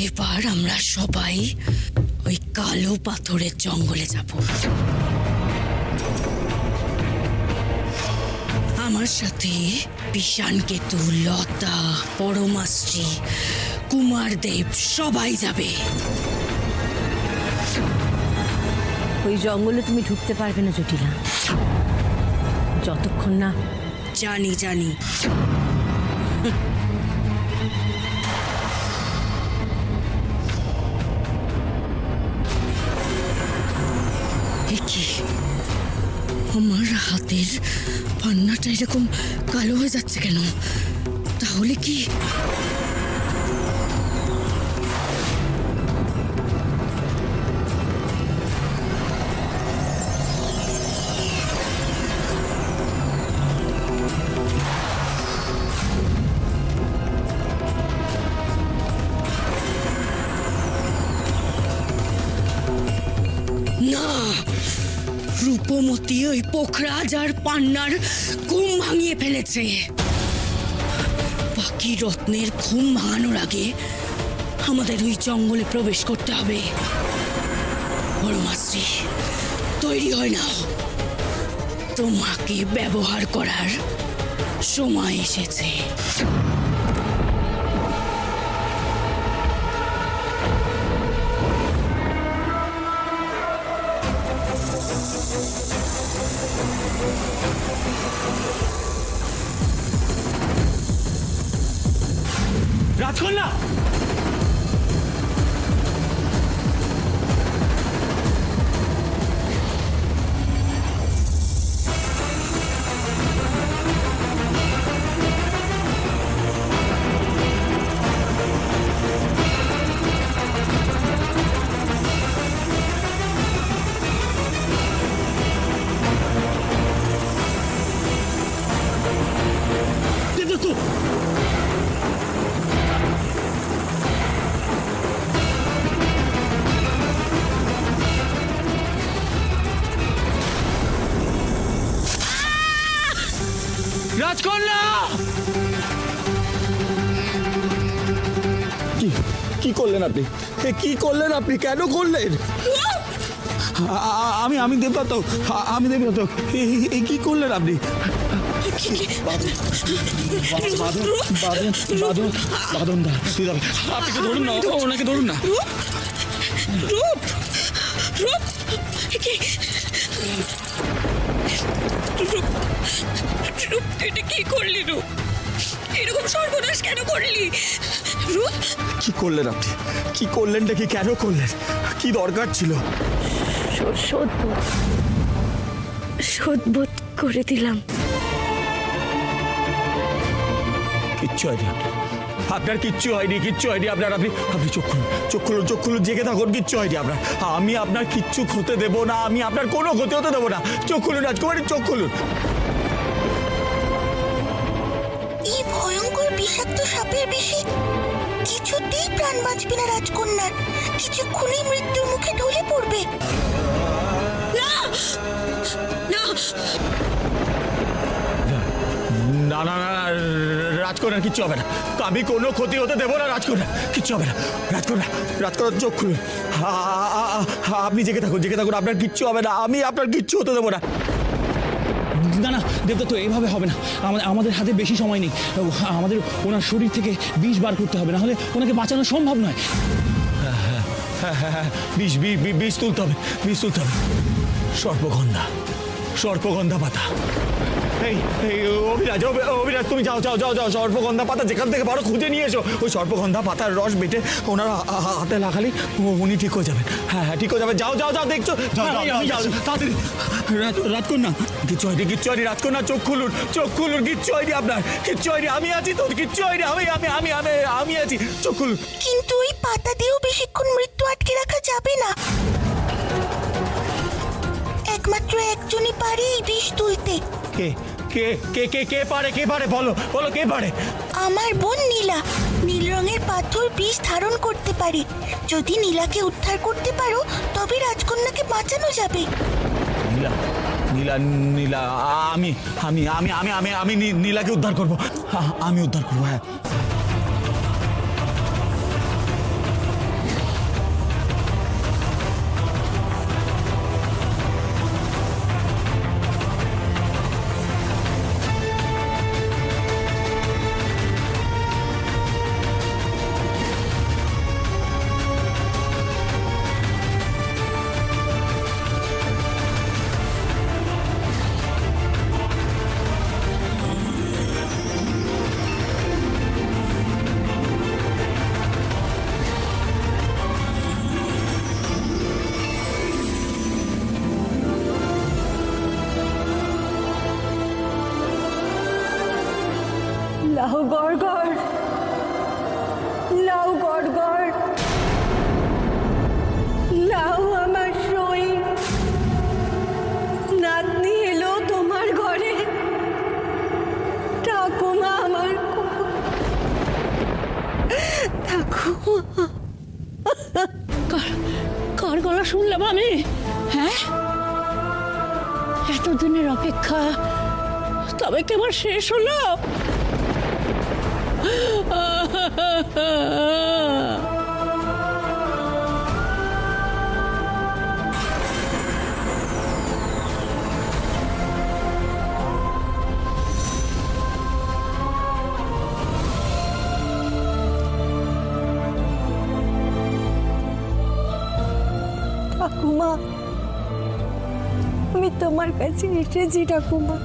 এবার আমরা সবাই ওই কালো পাথরের জঙ্গলে যাব। আমার সাথে বিষাণকেতু, লতা, পরমাশ্রী, কুমারদেব সবাই যাবে। ওই জঙ্গলে তুমি ঢুকতে পারবে না জটিলা, যতক্ষণ না। জানি জানি, কি আমার হাতের পান্নাটা এরকম কালো হয়ে যাচ্ছে কেন? তাহলে কি না? রূপমতি ওই পোখরাজ আর পান্নার ঘুম ভাঙিয়ে ফেলেছে। বাকি রত্নের ঘুম ভাঙানোর আগে আমাদের ওই জঙ্গলে প্রবেশ করতে হবে। পরমাশ্রী, তৈরি হয় না, তোমাকে ব্যবহার করার সময় এসেছে। রাজকন্যা, দেবদত্ত, রাজকন্যা! কি করলেন আপনি? কি করলেন আপনি? কেন করলেন? আমি দেবদত্ত, আমি দেবদত্ত। এই কি করলেন আপনি? বাদন দা, আপনি ধরুন না, ওনাকে ধরুন না। রূপ, রূপ, রূপ, এটা কি করলি? রূপ, এরকম সর্বনাশ কেন করলি? রূপ, কি করলেন আপনি? কি করলেনটা কি? কেন করলেন? কি দরকার ছিল? শোধবোধ করে দিলাম। কিচ্ছু হয়নি আপনার, কিচ্ছু হয়নি, কিচ্ছু হয়নি আপনার। আপনি চোখ খুলুন, জেগে থাকুন। কিচ্ছু হয়নি আপনার। আমি আপনার কিচ্ছু হতে দেব না, আমি আপনার কোনো ক্ষতি হতে দেবো না। চোখ খুলুন রাজকুমারী, চোখ খুলুন। এই ভয়ঙ্কর বিষাক্ত সাপের বিষে কিছুতেই প্রাণ বাঁচবে না রাজকন্যার। কিছুক্ষণেই মৃত্যুর মুখে ঢলে পড়বে। না না না না না, রাজকন্যার কিচ্ছু হবে না। তো আমি কোনো ক্ষতি হতে দেবো না রাজকন্যা, কিচ্ছু হবে না। রাজকন্যা চোখ খুলুন। আপনি জেগে থাকুন, আপনার কিচ্ছু হবে না। আমি আপনার কিচ্ছু হতে দেবো না। না না দেবদত্ত, এভাবে হবে না। আমাদের হাতে বেশি সময় নেই। আমাদের ওনার শরীর থেকে বিষ বার করতে হবে, না হলে ওনাকে বাঁচানো সম্ভব নয়। হ্যাঁ, বিষ তুলতে হবে। সর্পগন্ধা পাতা। এই অভিরাজ, তুমি যাও, সর্পগন্ধা পাতা যেখান থেকে পারো খুঁজে নিয়ে এসো। ওই সর্পগন্ধা পাতার রস বেটে ওনার হাতে লাগালি উনি ঠিক হয়ে যাবেন। হ্যাঁ, ঠিক হয়ে যাবে। যাও, দেখছো? যাও তাড়াতাড়ি। রাজকন্যা, কিচ্ছু হয়নি রাজকন্যা, চোখ খুলুন। কিচ্ছু হয়নি আপনার, কিচ্ছু হয়নি। আমি আছি তো, কিচ্ছু হয়নি। আমি আছি। চোখ খুলুন। কিন্তু ওই পাতা দিয়েও বেশিক্ষণ মৃত্যু আটকে রাখা যাবে না। একমাত্র একজনই পারে এই বিষ তুলতে। কে পারে? বলো কে পারে? আমার বোন নীলা। নীল রঙের পাথর বিষ ধারণ করতে পারে। যদি নীলাকে উদ্ধার করতে পারো তবে রাজকন্যাকে বাঁচানো যাবে। নীলা, আমি নীলাকে উদ্ধার করবো। আমি উদ্ধার করবো। হ্যাঁ, কার গলা শুনলাম আমি? হ্যাঁ, এতদিনের অপেক্ষা তবে কেবল শেষ হলো। ঠাকুমা, আমি তোমার কাছে এসেছি ঠাকুমা,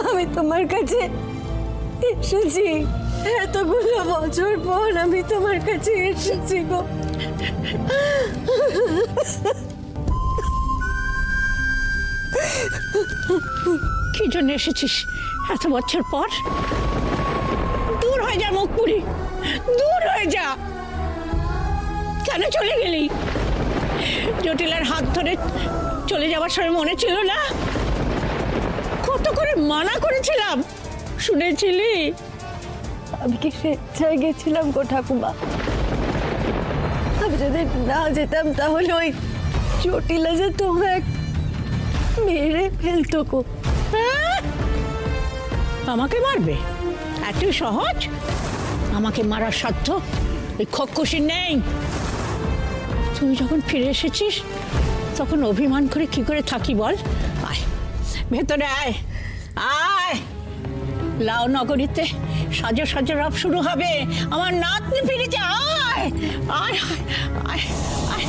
আমি তোমার কাছে এসেছি। এতগুলো বছর পর আমি তোমার কাছে এসেছি গো। কি জন্য এসেছিস এত বছর পর? দূর হয়ে যা মুখপুরি, দূর হয়ে যা। কেন চলে গেলি? জটিলার হাত ধরে চলে যাওয়ার সময় মনে ছিল না কত করে মানা করেছিলাম? শুনেছিলি? আমি কি স্বেচ্ছায় গেছিলাম গো ঠাকুমা? আমি যদি না যেতাম তাহলে ওই জটিলা যে তোমায় মেরে ফেলতো গো। হ্যাঁ? আমাকে মারবে? এত সহজ? আমাকে মারার সাধ্য ওই খোকসির নেই। তুই যখন ফিরে এসেছিস তখন অভিমান করে কি করে থাকি বল? আয় ভেতরে আয়, আয়। লাও নগরীতে সাজো সাজো রব শুরু হবে। আমার নাতনি ফিরেছে। আয় আয় আয় আয়।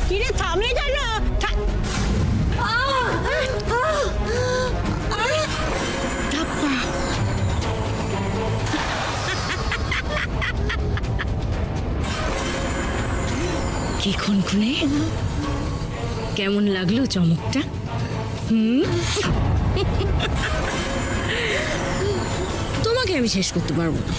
কিরে থামলে কেন? কি খুনখুনে, কেমন লাগলো চমকটা? তোমাকে আমি শেষ করতে পারবো না।